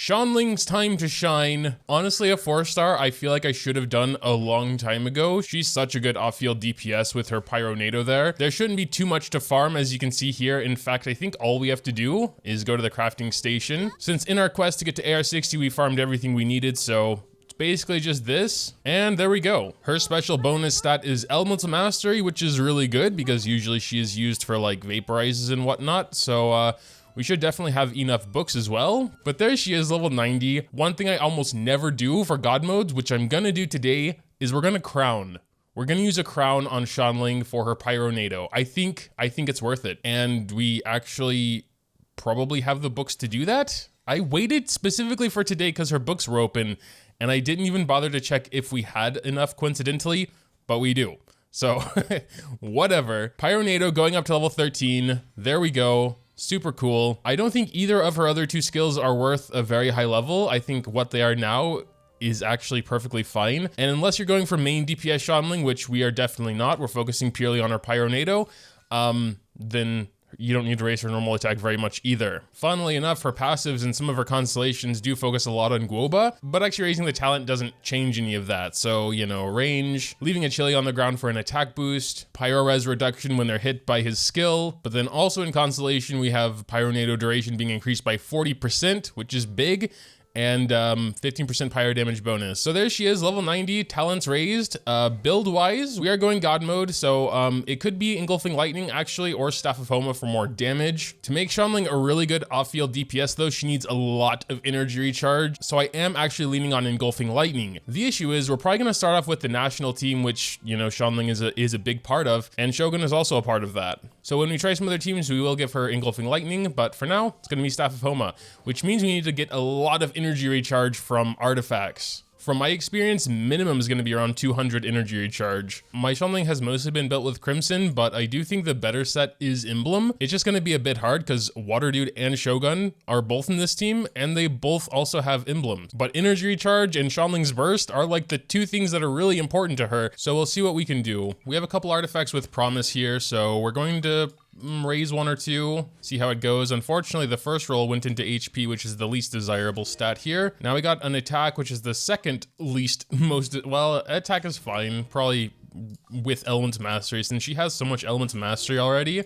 Xiangling's time to shine. Honestly, a 4-star I feel like I should have done a long time ago. She's such a good off-field DPS with her Pyronado there. There shouldn't be too much to farm, as you can see here. In fact, I think all we have to do is go to the crafting station. Since in our quest to get to AR60, we farmed everything we needed, so it's basically just this, and there we go. Her special bonus stat is Elemental Mastery, which is really good because usually she is used for like vaporizes and whatnot, so we should definitely have enough books as well. But there she is, level 90. One thing I almost never do for god modes, which I'm gonna do today, is we're gonna crown. We're gonna use a crown on Xiangling for her Pyronado. I think it's worth it. And we actually probably have the books to do that. I waited specifically for today because her books were open, and I didn't even bother to check if we had enough coincidentally, but we do. So whatever. Pyronado going up to level 13. There we go. Super cool. I don't think either of her other two skills are worth a very high level. I think what they are now is actually perfectly fine. And unless you're going for main DPS Xiangling, which we are definitely not, we're focusing purely on our Pyronado, then you don't need to raise her normal attack very much either. Funnily enough, her passives and some of her constellations do focus a lot on Guoba, but actually raising the talent doesn't change any of that. So, you know, range, leaving a Childe on the ground for an attack boost, Pyro Res reduction when they're hit by his skill, but then also in constellation we have Pyronado duration being increased by 40%, which is big, and 15% pyro damage bonus. So there she is, level 90, talents raised. Build wise, we are going god mode, so it could be Engulfing Lightning actually, or Staff of Homa for more damage. To make Xiangling a really good off-field DPS though, she needs a lot of energy recharge, so I am actually leaning on Engulfing Lightning. The issue is we're probably gonna start off with the national team, which, you know, Xiangling is a big part of, and Shogun is also a part of that. So when we try some other teams, we will give her Engulfing Lightning, but for now, it's gonna be Staff of Homa, which means we need to get a lot of energy recharge from artifacts. From my experience, minimum is going to be around 200 energy recharge. My Xiangling has mostly been built with Crimson, but I do think the better set is Emblem. It's just going to be a bit hard because Water Dude and Shogun are both in this team, and they both also have emblems. But energy recharge and Xiangling's Burst are like the two things that are really important to her, so we'll see what we can do. We have a couple artifacts with promise here, so we're going to raise one or two, see how it goes. Unfortunately, the first roll went into HP, which is the least desirable stat here. Now we got an attack, which is the second least most, well, attack is fine, probably with Element Mastery, since she has so much Element Mastery already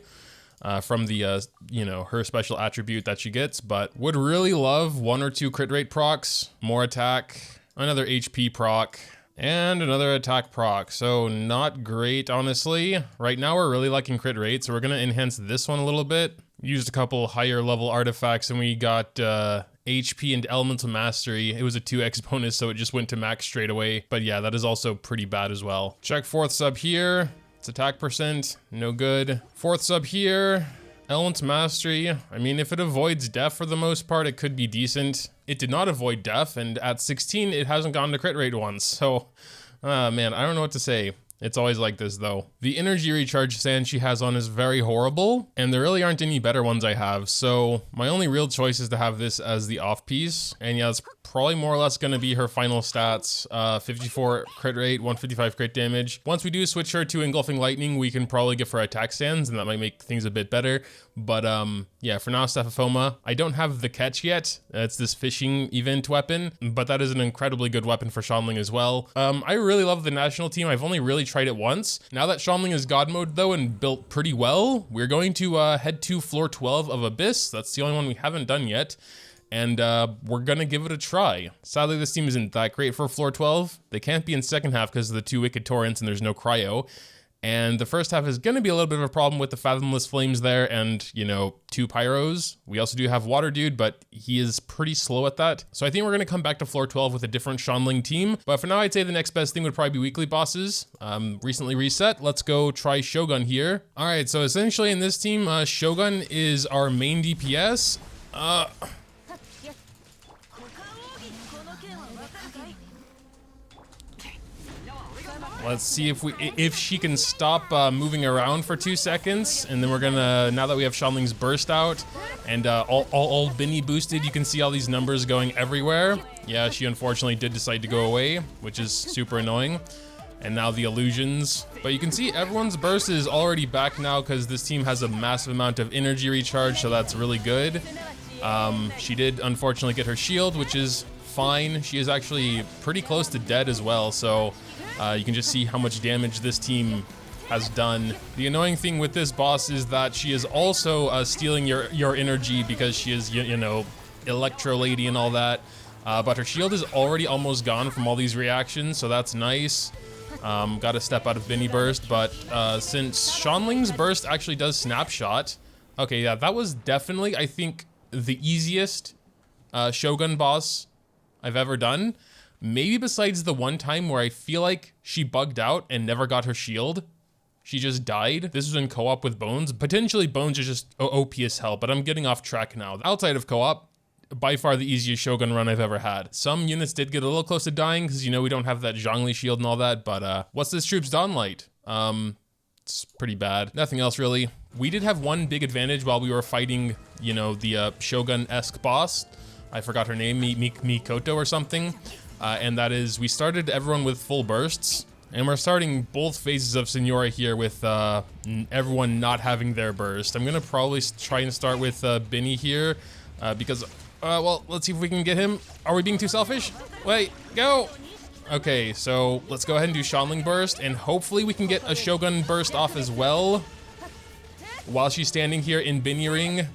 from the, you know, her special attribute that she gets, but would really love one or two crit rate procs, more attack, another HP proc, and another attack proc. So not great, honestly. Right now we're really liking crit rate, so we're gonna enhance this one a little bit. Used a couple higher level artifacts, and we got HP and Elemental Mastery. It was a 2x bonus, so it just went to max straight away. But yeah, that is also pretty bad as well. Check 4th sub here. It's attack percent, no good. 4th sub here. Element Mastery, I mean, if it avoids death for the most part, it could be decent. It did not avoid death, and at 16, it hasn't gone to crit rate once. So, man, I don't know what to say. It's always like this, though. The energy recharge sand she has on is very horrible, and there really aren't any better ones I have, so my only real choice is to have this as the off piece. And yeah, it's probably more or less going to be her final stats. 54 crit rate, 155 crit damage. Once we do switch her to Engulfing Lightning, we can probably give her attack sands, and that might make things a bit better. But yeah, for now, Staff of Homa. I don't have the catch yet. It's this fishing event weapon, but that is an incredibly good weapon for Xiangling as well. I really love the national team. I've only really tried it once. Now that Xiangling is god mode though and built pretty well, we're going to head to floor 12 of Abyss. That's the only one we haven't done yet. And we're gonna give it a try. Sadly, this team isn't that great for floor 12. They can't be in second half because of the 2 Wicked Torrents and there's no cryo. And the first half is gonna be a little bit of a problem with the Fathomless Flames there and, you know, 2 Pyros. We also do have Water Dude, but he is pretty slow at that. So I think we're gonna come back to floor 12 with a different Xiangling team. But for now, I'd say the next best thing would probably be weekly bosses. Recently reset. Let's go try Shogun here. All right, so essentially in this team, Shogun is our main DPS. Let's see if she can stop moving around for 2 seconds, and then we're gonna, now that we have Xiangling's Burst out and all Binny boosted, you can see all these numbers going everywhere. Yeah, she unfortunately did decide to go away, which is super annoying. And now the illusions, but you can see everyone's burst is already back now because this team has a massive amount of energy recharge, so that's really good. She did unfortunately get her shield, which is fine. She is actually pretty close to dead as well, so you can just see how much damage this team has done. The annoying thing with this boss is that she is also stealing your energy because she is, you know, Electro Lady and all that. But her shield is already almost gone from all these reactions, so that's nice. Gotta step out of Binny Burst, but since Xiangling's Burst actually does Snapshot, okay, yeah, that was definitely, I think, the easiest Shogun boss I've ever done. Maybe besides the one time where I feel like she bugged out and never got her shield. She just died. This was in co-op with Bones. Potentially Bones is just OP as hell, but I'm getting off track now. Outside of co-op, by far the easiest Shogun run I've ever had. Some units did get a little close to dying because, you know, we don't have that Zhongli shield and all that, but what's this troop's Dawnlight? It's pretty bad. Nothing else really. We did have one big advantage while we were fighting, you know, the Shogun-esque boss. I forgot her name, Mikoto or something. And that is, we started everyone with full bursts. And we're starting both phases of Senora here with everyone not having their burst. I'm gonna probably try and start with Binny here because, well, let's see if we can get him. Are we being too selfish? Wait, go! Okay, so let's go ahead and do Xiangling Burst, and hopefully we can get a Shogun Burst off as well while she's standing here in Binny Ring.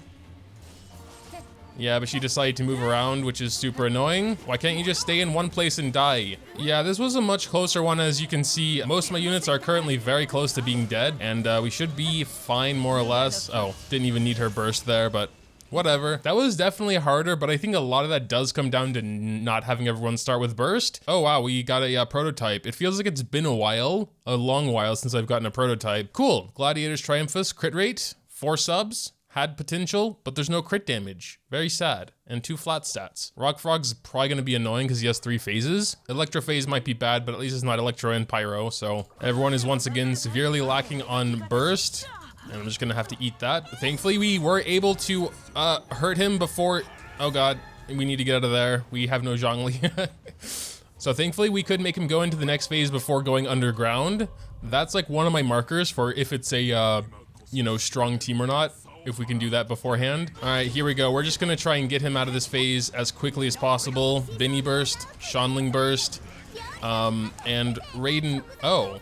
Yeah, but she decided to move around, which is super annoying. Why can't you just stay in one place and die? Yeah, this was a much closer one, as you can see. Most of my units are currently very close to being dead, and we should be fine, more or less. Oh, didn't even need her burst there, but whatever. That was definitely harder, but I think a lot of that does come down to not having everyone start with burst. Oh wow, we got a prototype. It feels like it's been a while, a long while since I've gotten a prototype. Cool, Gladiator's Triumphus, crit rate, 4 subs. Had potential, but there's no crit damage. Very sad. And 2 flat stats. Rock Frog's probably gonna be annoying because he has 3 phases. Electro phase might be bad, but at least it's not Electro and Pyro, so everyone is once again severely lacking on burst. And I'm just gonna have to eat that. Thankfully, we were able to hurt him before... Oh god, we need to get out of there. We have no Zhongli. So thankfully, we could make him go into the next phase before going underground. That's like one of my markers for if it's a, you know, strong team or not. If we can do that beforehand. All right, here we go. We're just gonna try and get him out of this phase as quickly as possible. Binny Burst, Xiangling Burst, and Raiden. Oh,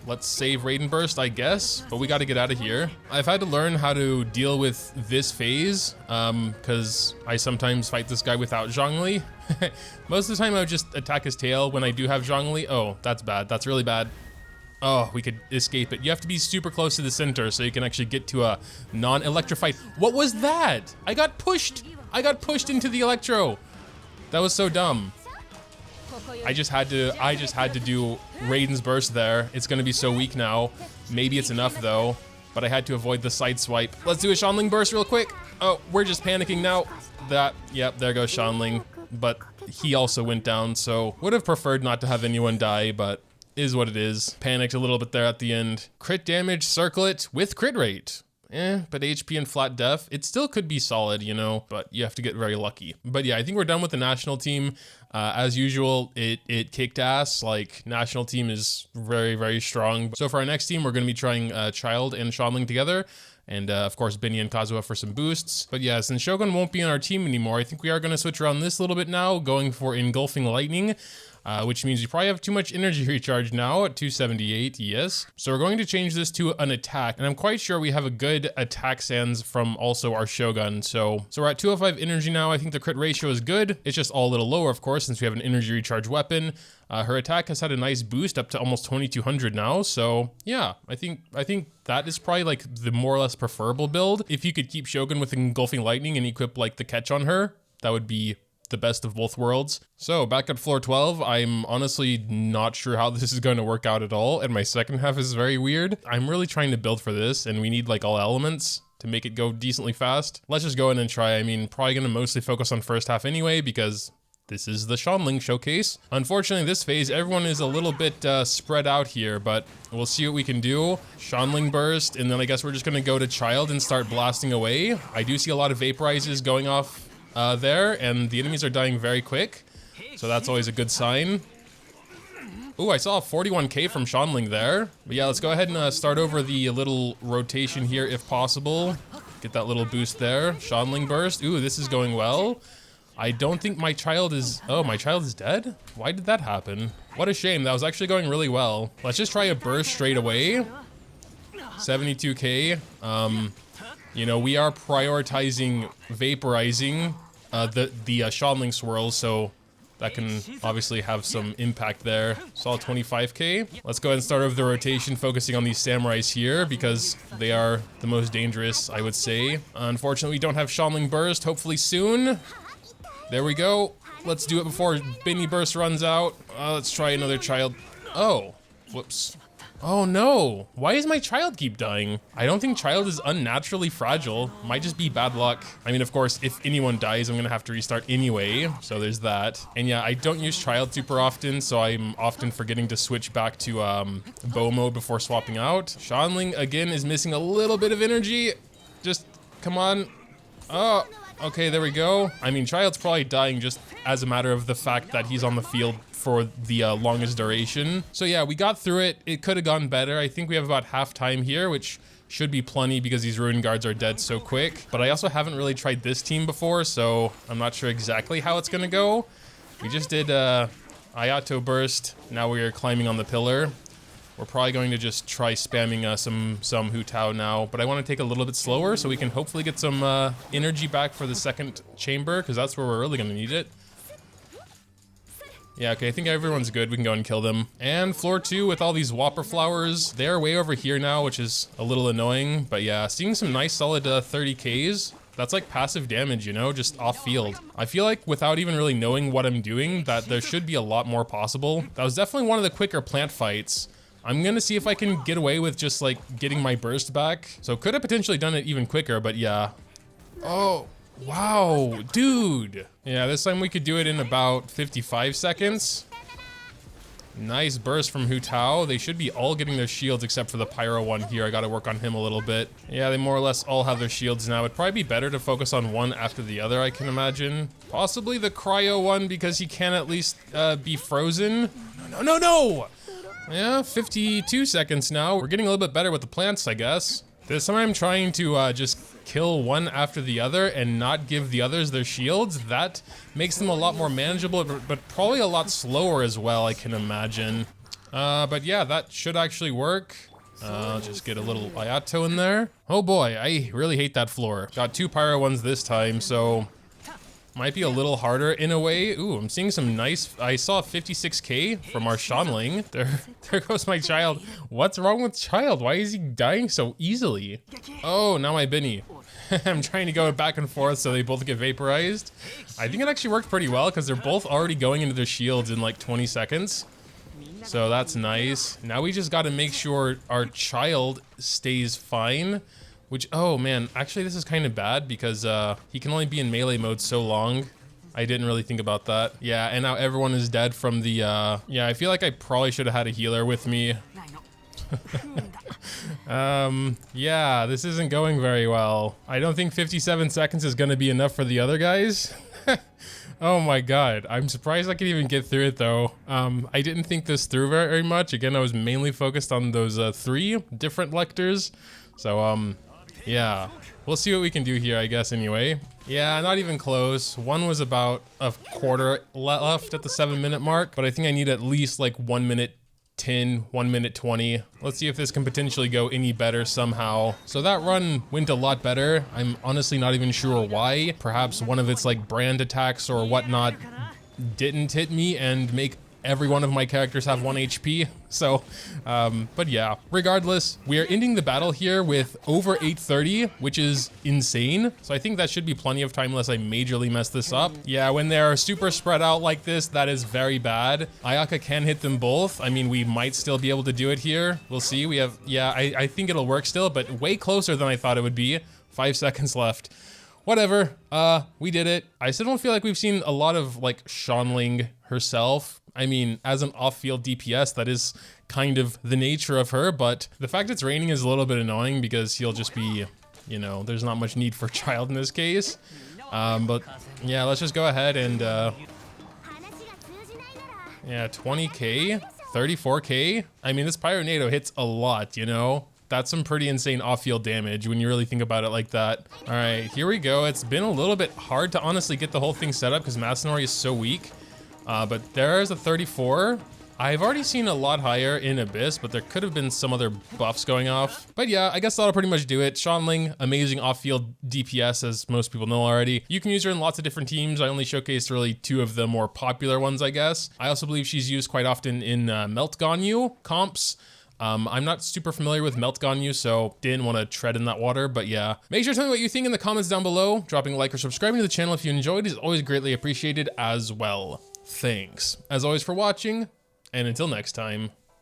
let's save Raiden Burst, I guess, but we gotta get out of here. I've had to learn how to deal with this phase, because I sometimes fight this guy without Zhongli. Most of the time I would just attack his tail when I do have Zhongli. Oh, that's bad. That's really bad. Oh, we could escape it. You have to be super close to the center so you can actually get to a non-electrified. What was that? I got pushed. I got pushed into the electro. That was so dumb. I just had to do Raiden's Burst there. It's gonna be so weak now. Maybe it's enough though, but I had to avoid the side swipe. Let's do a Xiangling Burst real quick. Oh, we're just panicking now. Yep, there goes Xiangling, but he also went down, so would have preferred not to have anyone die, but is what it is. Panicked a little bit there at the end. Crit damage, circlet with crit rate. But HP and flat def, it still could be solid, you know, but you have to get very lucky. But yeah, I think we're done with the national team. As usual, it kicked ass. Like, national team is very, very strong. So for our next team, we're gonna be trying Childe and Xiangling together. And of course, Binny and Kazuha for some boosts. But yeah, since Shogun won't be on our team anymore, I think we are gonna switch around this a little bit now, going for Engulfing Lightning. Which means you probably have too much energy recharge now at 278, yes. So we're going to change this to an attack, and I'm quite sure we have a good attack sans from also our Shogun. So we're at 205 energy now. I think the crit ratio is good. It's just all a little lower, of course, since we have an energy recharge weapon. Her attack has had a nice boost up to almost 2200 now. So yeah, I think that is probably like the more or less preferable build. If you could keep Shogun with Engulfing Lightning and equip like the catch on her, that would be the best of both worlds. So back at floor 12, I'm honestly not sure how this is going to work out at all, and my second half is very weird. I'm really trying to build for this, and we need like all elements to make it go decently fast. Let's just go in and try. I mean, probably gonna mostly focus on first half anyway, because this is the Xiangling showcase. Unfortunately, this phase, everyone is a little bit spread out here, but we'll see what we can do. Xiangling Burst, and then I guess we're just gonna go to Childe and start blasting away. I do see a lot of vaporizes going off there, and the enemies are dying very quick, so that's always a good sign. Ooh, I saw a 41k from Xiangling there. But yeah, let's go ahead and start over the little rotation here if possible. Get that little boost there. Xiangling Burst. Ooh, this is going well. I don't think my child is... Oh, my child is dead? Why did that happen? What a shame. That was actually going really well. Let's just try a burst straight away. 72k. You know, we are prioritizing vaporizing the Xiangling swirls, so that can obviously have some impact there. Saw 25k. Let's go ahead and start over the rotation, focusing on these samurais here because they are the most dangerous, I would say. Unfortunately, we don't have Xiangling Burst. Hopefully soon. There we go. Let's do it before Binny Burst runs out. Let's try another child. Oh, whoops. Oh no, why does my child keep dying? I don't think child is unnaturally fragile. Might just be bad luck. I mean, of course, if anyone dies, I'm gonna have to restart anyway. So there's that. And yeah, I don't use child super often, so I'm often forgetting to switch back to bow mode before swapping out. Xiangling, again, is missing a little bit of energy. Just, come on. Oh. Okay, there we go. I mean, Child's probably dying just as a matter of the fact that he's on the field for the longest duration. So yeah, we got through it. It could have gone better. I think we have about half time here, which should be plenty because these Ruin Guards are dead so quick. But I also haven't really tried this team before, so I'm not sure exactly how it's gonna go. We just did Ayato Burst. Now we are climbing on the pillar. We're probably going to just try spamming some Hu Tao now, but I want to take a little bit slower so we can hopefully get some energy back for the second chamber, because that's where we're really going to need it. Yeah, okay, I think everyone's good. We can go and kill them. And floor 2 with all these Whopper Flowers. They're way over here now, which is a little annoying, but yeah, seeing some nice solid 30Ks. That's like passive damage, you know, just off field. I feel like without even really knowing what I'm doing, that there should be a lot more possible. That was definitely one of the quicker plant fights. I'm gonna see if I can get away with just like getting my burst back. So could have potentially done it even quicker, but yeah. Oh, wow, dude. Yeah, this time we could do it in about 55 seconds. Nice burst from Hu Tao. They should be all getting their shields except for the Pyro one here. I gotta work on him a little bit. Yeah, they more or less all have their shields now. It'd probably be better to focus on one after the other, I can imagine. Possibly the Cryo one because he can at least be frozen. No! Yeah, 52 seconds now. We're getting a little bit better with the plants, I guess. This time I'm trying to just kill one after the other and not give the others their shields. That makes them a lot more manageable, but probably a lot slower as well, I can imagine. But yeah, that should actually work. Just get a little Ayato in there. Oh boy, I really hate that floor. Got 2 Pyro ones this time, so might be a little harder in a way. Ooh, I'm seeing some nice... I saw 56k from our Xiangling. There goes my child. What's wrong with child? Why is he dying so easily? Oh, now my Binny. I'm trying to go back and forth so they both get vaporized. I think it actually worked pretty well because they're both already going into their shields in like 20 seconds. So that's nice. Now we just got to make sure our child stays fine. Which, oh man, actually this is kind of bad because he can only be in melee mode so long. I didn't really think about that. Yeah, and now everyone is dead from the, yeah, I feel like I probably should have had a healer with me. Yeah, this isn't going very well. I don't think 57 seconds is gonna be enough for the other guys. Oh my god, I'm surprised I could even get through it though. I didn't think this through very much. Again, I was mainly focused on those 3 different lectors. So, yeah, we'll see what we can do here, I guess, anyway. Yeah, not even close. One was about a quarter left at the 7-minute mark, but I think I need at least like 1 minute 10, 1 minute 20. Let's see if this can potentially go any better somehow. So that run went a lot better. I'm honestly not even sure why. Perhaps one of its like brand attacks or whatnot didn't hit me and make every one of my characters have 1 HP. So, but yeah, regardless, we are ending the battle here with over 830, which is insane. So I think that should be plenty of time unless I majorly mess this up. Yeah, when they're super spread out like this, that is very bad. Ayaka can hit them both. I mean, we might still be able to do it here. We'll see. We have, yeah, I think it'll work still, but way closer than I thought it would be. 5 seconds left. Whatever, we did it. I still don't feel like we've seen a lot of like Xiangling herself. I mean, as an off-field DPS, that is kind of the nature of her, but the fact it's raining is a little bit annoying because he'll just be, you know, there's not much need for child in this case. But yeah, let's just go ahead and, yeah, 20k, 34k. I mean, this Pyronado hits a lot, you know? That's some pretty insane off-field damage when you really think about it like that. All right, here we go. It's been a little bit hard to honestly get the whole thing set up because Masanori is so weak. But there's a 34. I've already seen a lot higher in Abyss, but there could have been some other buffs going off. But yeah, I guess that'll pretty much do it. Xiangling, amazing off-field DPS, as most people know already. You can use her in lots of different teams. I only showcased really 2 of the more popular ones, I guess. I also believe she's used quite often in Melt Ganyu comps. I'm not super familiar with Melt Ganyu, so didn't want to tread in that water, but yeah. Make sure to tell me what you think in the comments down below. Dropping a like or subscribing to the channel if you enjoyed is always greatly appreciated as well. Thanks, as always, for watching, and until next time.